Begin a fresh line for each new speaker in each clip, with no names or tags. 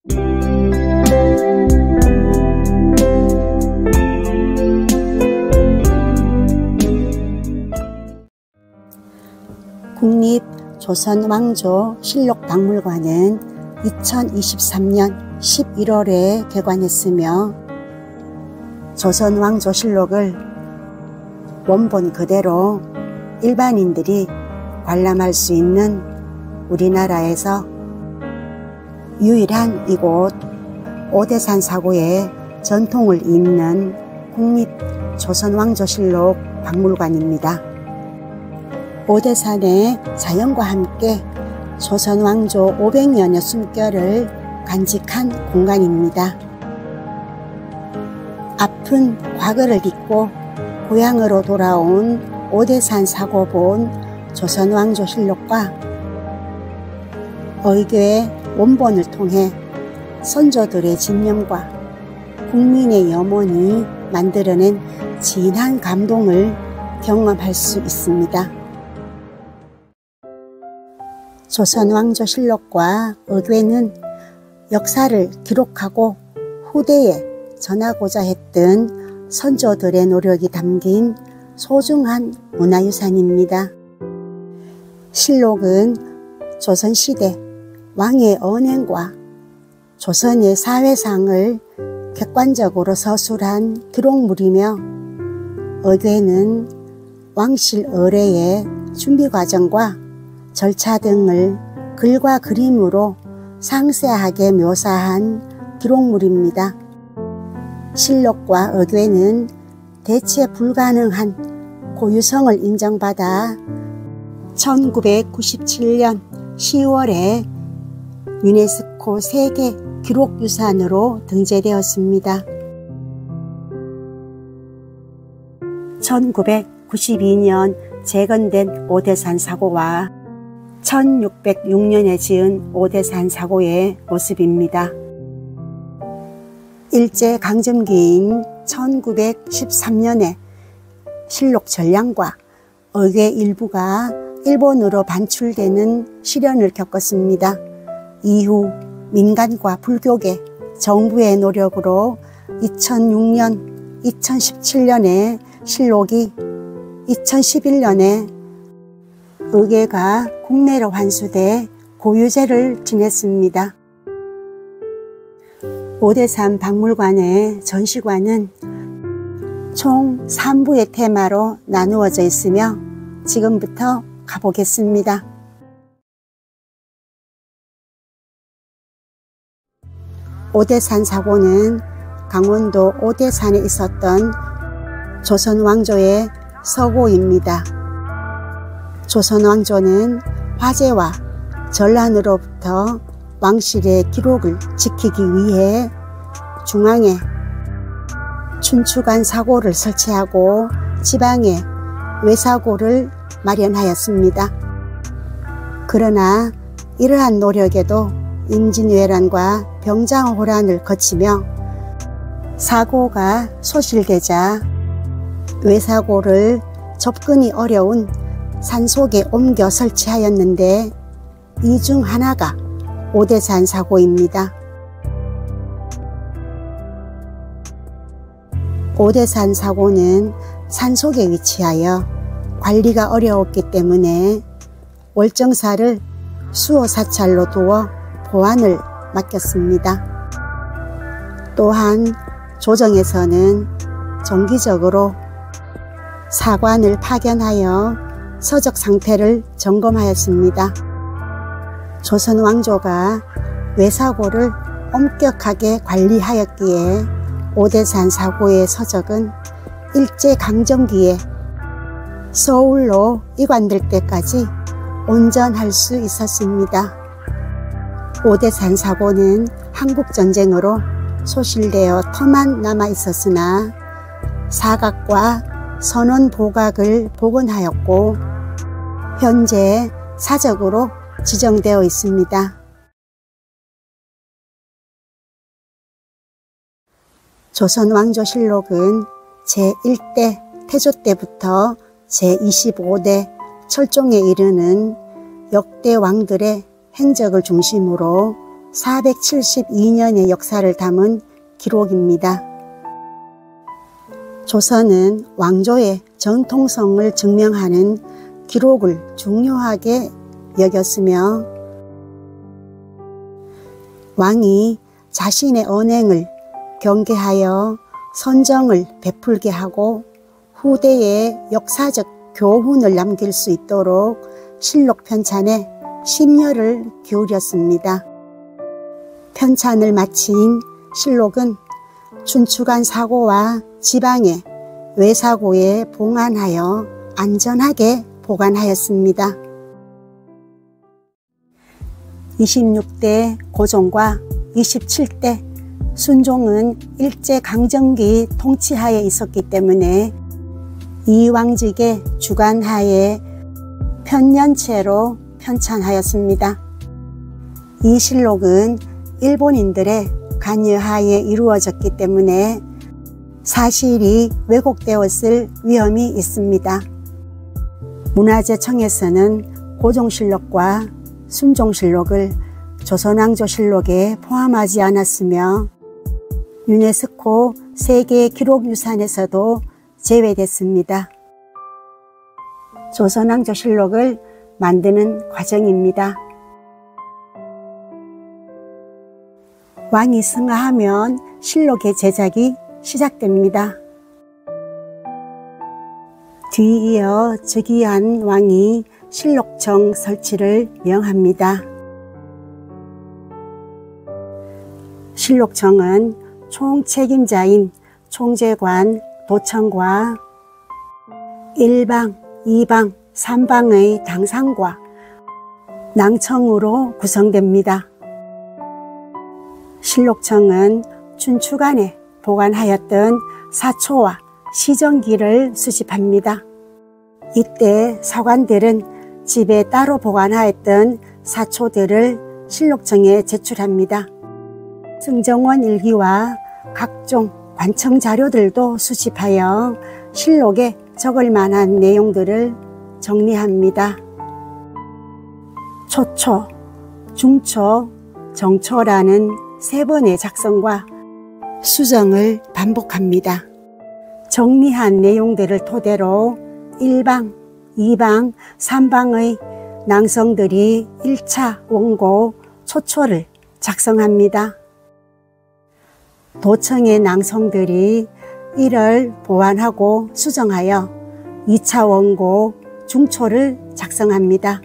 국립조선왕조실록박물관은 2023년 11월에 개관했으며 조선왕조실록을 원본 그대로 일반인들이 관람할 수 있는 우리나라에서 유일한 이곳 오대산 사고의 전통을 잇는 국립조선왕조실록 박물관입니다. 오대산의 자연과 함께 조선왕조 500년의 숨결을 간직한 공간입니다. 아픈 과거를 딛고 고향으로 돌아온 오대산 사고본 조선왕조실록과 의궤 원본을 통해 선조들의 집념과 국민의 염원이 만들어낸 진한 감동을 경험할 수 있습니다. 조선왕조실록과 의궤는 역사를 기록하고 후대에 전하고자 했던 선조들의 노력이 담긴 소중한 문화유산입니다. 실록은 조선시대 왕의 언행과 조선의 사회상을 객관적으로 서술한 기록물이며 의궤는 왕실 의례의 준비 과정과 절차 등을 글과 그림으로 상세하게 묘사한 기록물입니다. 실록과 의궤는 대체 불가능한 고유성을 인정받아 1997년 10월에 유네스코 세계 기록유산으로 등재되었습니다. 1992년 재건된 오대산 사고와 1606년에 지은 오대산 사고의 모습입니다. 일제강점기인 1913년에 실록 전량과 의궤 일부가 일본으로 반출되는 시련을 겪었습니다. 이후 민간과 불교계, 정부의 노력으로 2006년, 2017년에 실록이, 2011년에 의궤가 국내로 환수돼 고유제를 지냈습니다. 오대산 박물관의 전시관은 총 3부의 테마로 나누어져 있으며 지금부터 가보겠습니다. 오대산 사고는 강원도 오대산에 있었던 조선왕조의 서고입니다. 조선왕조는 화재와 전란으로부터 왕실의 기록을 지키기 위해 중앙에 춘추관 사고를 설치하고 지방에 외사고를 마련하였습니다. 그러나 이러한 노력에도 임진왜란과 병장호란을 거치며 사고가 소실되자 외사고를 접근이 어려운 산속에 옮겨 설치하였는데 이 중 하나가 오대산 사고입니다. 오대산 사고는 산속에 위치하여 관리가 어려웠기 때문에 월정사를 수호 사찰로 두어 보안을 맡겼습니다. 또한 조정에서는 정기적으로 사관을 파견하여 서적 상태를 점검하였습니다. 조선 왕조가 외사고를 엄격하게 관리하였기에 오대산 사고의 서적은 일제강점기에 서울로 이관될 때까지 온전할 수 있었습니다. 오대산 사고는 한국전쟁으로 소실되어 터만 남아 있었으나 사각과 선원 보각을 복원하였고 현재 사적으로 지정되어 있습니다. 조선왕조실록은 제1대 태조 때부터 제25대 철종에 이르는 역대 왕들의 행적을 중심으로 472년의 역사를 담은 기록입니다. 조선은 왕조의 정통성을 증명하는 기록을 중요하게 여겼으며 왕이 자신의 언행을 경계하여 선정을 베풀게 하고 후대에 역사적 교훈을 남길 수 있도록 실록 편찬에 심려를 기울였습니다. 편찬을 마친 실록은 춘추관 사고와 지방의 외사고에 봉안하여 안전하게 보관하였습니다. 26대 고종과 27대 순종은 일제강점기 통치하에 있었기 때문에 이왕직의 주관하에 편년체로 편찬하였습니다. 이 실록은 일본인들의 관여하에 이루어졌기 때문에 사실이 왜곡되었을 위험이 있습니다. 문화재청에서는 고종실록과 순종실록을 조선왕조실록에 포함하지 않았으며 유네스코 세계기록유산에서도 제외됐습니다. 조선왕조실록을 만드는 과정입니다. 왕이 승하하면 실록의 제작이 시작됩니다. 뒤이어 즉위한 왕이 실록청 설치를 명합니다. 실록청은 총책임자인 총재관, 도청과 1방, 2방, 3방의 당상과 낭청으로 구성됩니다. 실록청은 춘추관에 보관하였던 사초와 시정기를 수집합니다. 이때 사관들은 집에 따로 보관하였던 사초들을 실록청에 제출합니다. 승정원 일기와 각종 관청 자료들도 수집하여 실록에 적을 만한 내용들을 정리합니다. 초초, 중초, 정초라는 3번의 작성과 수정을 반복합니다. 정리한 내용들을 토대로 1방, 2방, 3방의 낭성들이 1차 원고 초초를 작성합니다. 도청의 낭성들이 이를 보완하고 수정하여 2차 원고 중초를 작성합니다.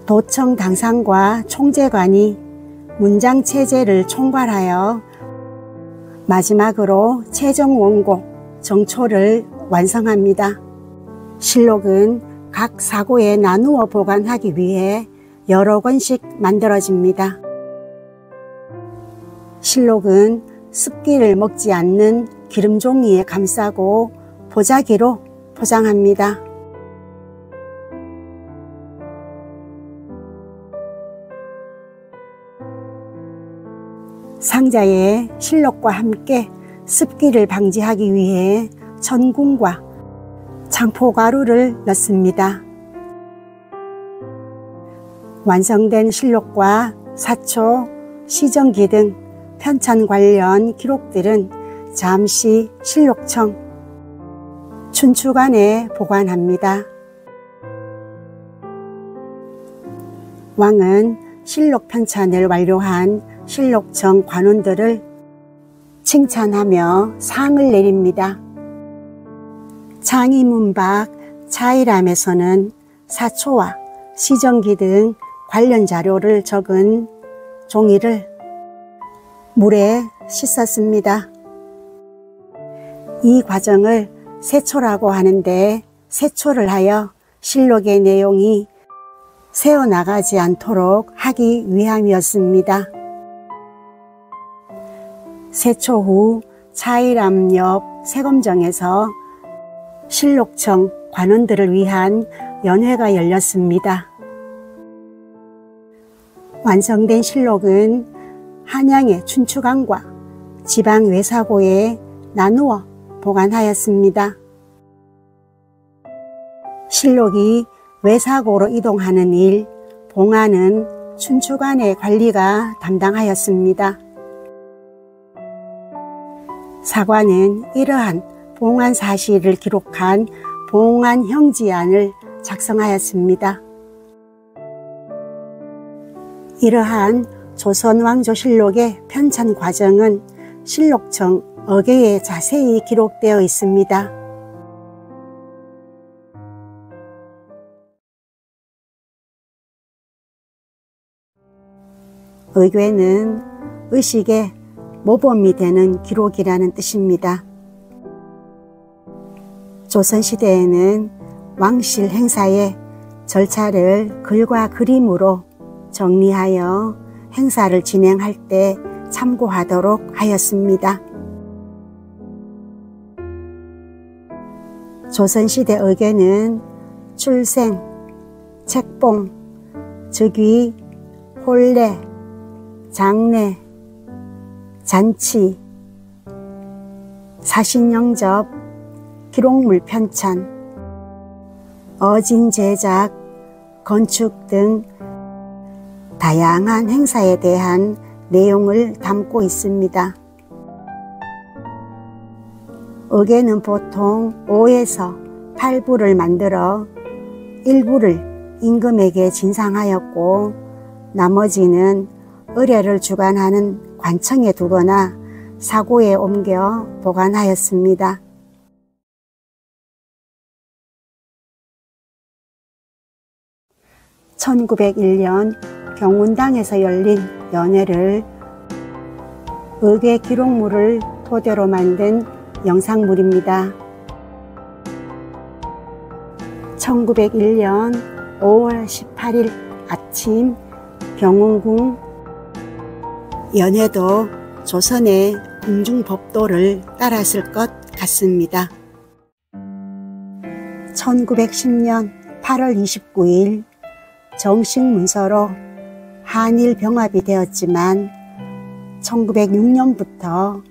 도청 당상과 총재관이 문장체제를 총괄하여 마지막으로 최종 원고 정초를 완성합니다. 실록은 각 사고에 나누어 보관하기 위해 여러 권씩 만들어집니다. 실록은 습기를 먹지 않는 기름종이에 감싸고 보자기로 포장합니다. 상자에 실록과 함께 습기를 방지하기 위해 천궁과 창포가루를 넣습니다. 완성된 실록과 사초, 시정기 등 편찬 관련 기록들은 잠시 실록청, 춘추관에 보관합니다. 왕은 실록 편찬을 완료한 실록청 관원들을 칭찬하며 상을 내립니다. 창의문 밖 차이람에서는 사초와 시정기 등 관련 자료를 적은 종이를 물에 씻었습니다. 이 과정을 세초라고 하는데 세초를 하여 실록의 내용이 새어나가지 않도록 하기 위함이었습니다. 세초 후 차이람 옆 세검정에서 실록청 관원들을 위한 연회가 열렸습니다. 완성된 실록은 한양의 춘추관과 지방 외사고에 나누어 보관하였습니다. 실록이 외사고로 이동하는 일, 봉안은 춘추관의 관리가 담당하였습니다. 사관은 이러한 봉안 사실을 기록한 봉안형지안을 작성하였습니다. 이러한 조선왕조실록의 편찬 과정은 실록청 어개에 자세히 기록되어 있습니다. 의궤는 의식의 모범이 되는 기록이라는 뜻입니다. 조선시대에는 왕실 행사의 절차를 글과 그림으로 정리하여 행사를 진행할 때 참고하도록 하였습니다. 조선시대 의궤는 출생, 책봉, 즉위, 혼례, 장례, 잔치, 사신영접, 기록물 편찬, 어진 제작, 건축 등 다양한 행사에 대한 내용을 담고 있습니다. 의궤는 보통 5에서 8부를 만들어 일부를 임금에게 진상하였고 나머지는 의례를 주관하는 관청에 두거나 사고에 옮겨 보관하였습니다. (1901년) 경운당에서 열린 연회를 의궤 기록물을 토대로 만든 영상물입니다. 1901년 5월 18일 아침 경운궁 연회도 조선의 궁중법도를 따랐을 것 같습니다. 1910년 8월 29일 정식 문서로 한일 병합이 되었지만 1906년부터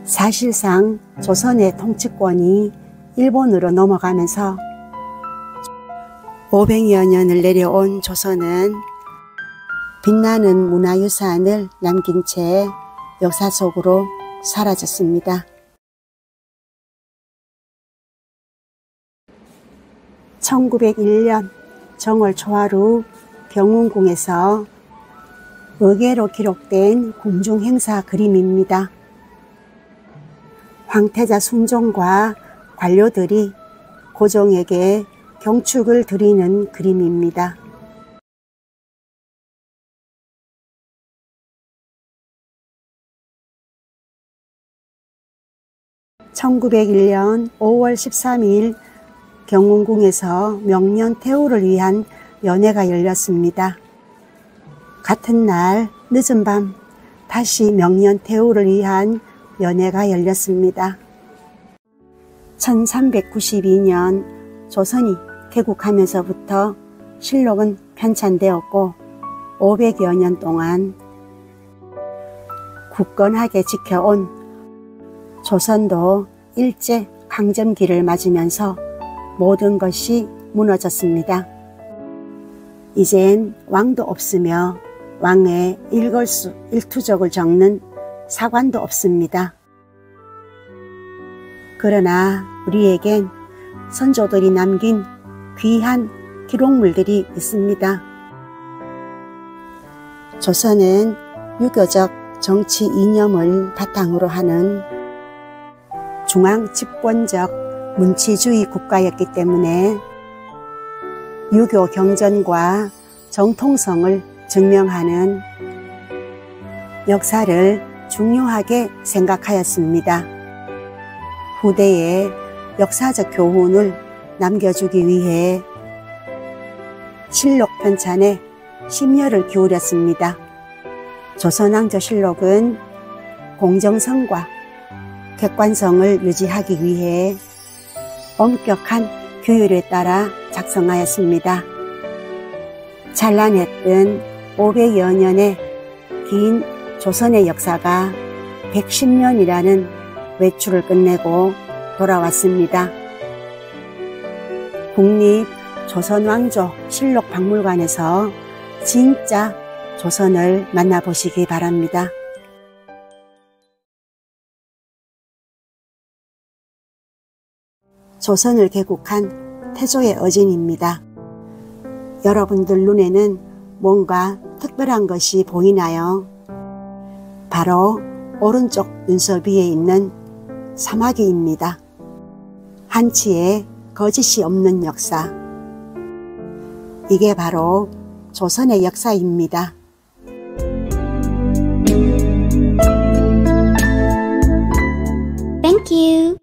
사실상 조선의 통치권이 일본으로 넘어가면서 500여 년을 내려온 조선은 빛나는 문화유산을 남긴 채 역사 속으로 사라졌습니다. 1901년 정월 초하루 경운궁에서 의궤로 기록된 궁중행사 그림입니다. 황태자 순종과 관료들이 고종에게 경축을 드리는 그림입니다. (1901년 5월 13일) 경운궁에서 명년태후를 위한 연회가 열렸습니다. 같은 날 늦은 밤 다시 명년태후를 위한 연회가 열렸습니다. 1392년 조선이 개국하면서부터 실록은 편찬되었고 500여 년 동안 굳건하게 지켜온 조선도 일제 강점기를 맞으면서 모든 것이 무너졌습니다. 이젠 왕도 없으며 왕의 일걸수 일투족을 적는 사관도 없습니다. 그러나 우리에겐 선조들이 남긴 귀한 기록물들이 있습니다. 조선은 유교적 정치 이념을 바탕으로 하는 중앙 집권적 문치주의 국가였기 때문에 유교 경전과 정통성을 증명하는 역사를 중요하게 생각하였습니다. 후대에 역사적 교훈을 남겨주기 위해 실록 편찬에 심혈을 기울였습니다. 조선왕조실록은 공정성과 객관성을 유지하기 위해 엄격한 규율에 따라 작성하였습니다. 찬란했던 500여 년의 긴 조선의 역사가 110년이라는 외출을 끝내고 돌아왔습니다. 국립조선왕조 실록박물관에서 진짜 조선을 만나보시기 바랍니다. 조선을 개국한 태조의 어진입니다. 여러분들 눈에는 뭔가 특별한 것이 보이나요? 바로 오른쪽 눈썹 위에 있는 사마귀입니다. 한치의 거짓이 없는 역사. 이게 바로 조선의 역사입니다.
Thank you.